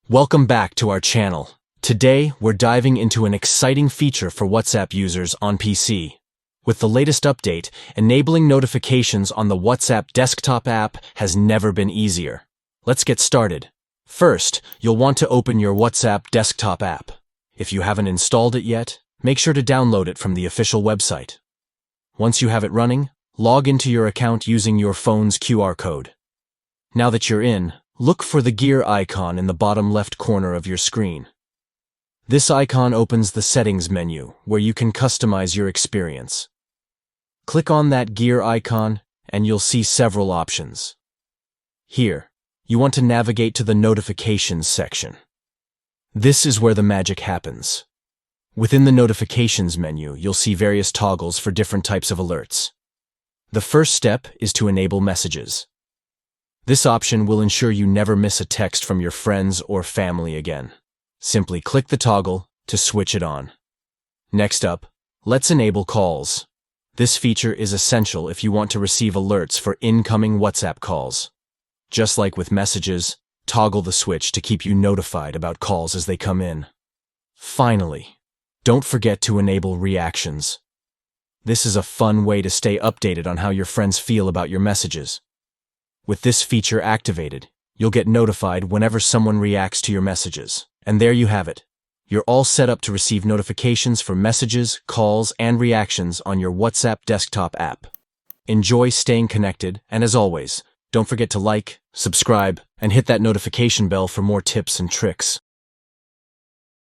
Welcome back to our channel. Today, we're diving into an exciting feature for WhatsApp users on PC. With the latest update, enabling notifications on the WhatsApp desktop app has never been easier. Let's get started. First, you'll want to open your WhatsApp desktop app. If you haven't installed it yet, make sure to download it from the official website. Once you have it running, log into your account using your phone's QR code. Now that you're in, look for the gear icon in the bottom left corner of your screen. This icon opens the Settings menu, where you can customize your experience. Click on that gear icon, and you'll see several options. Here, you want to navigate to the Notifications section. This is where the magic happens. Within the Notifications menu, you'll see various toggles for different types of alerts. The first step is to enable messages. This option will ensure you never miss a text from your friends or family again. Simply click the toggle to switch it on. Next up, let's enable calls. This feature is essential if you want to receive alerts for incoming WhatsApp calls. Just like with messages, toggle the switch to keep you notified about calls as they come in. Finally, don't forget to enable reactions. This is a fun way to stay updated on how your friends feel about your messages. With this feature activated, you'll get notified whenever someone reacts to your messages. And there you have it. You're all set up to receive notifications for messages, calls, and reactions on your WhatsApp desktop app. Enjoy staying connected, and as always, don't forget to like, subscribe, and hit that notification bell for more tips and tricks.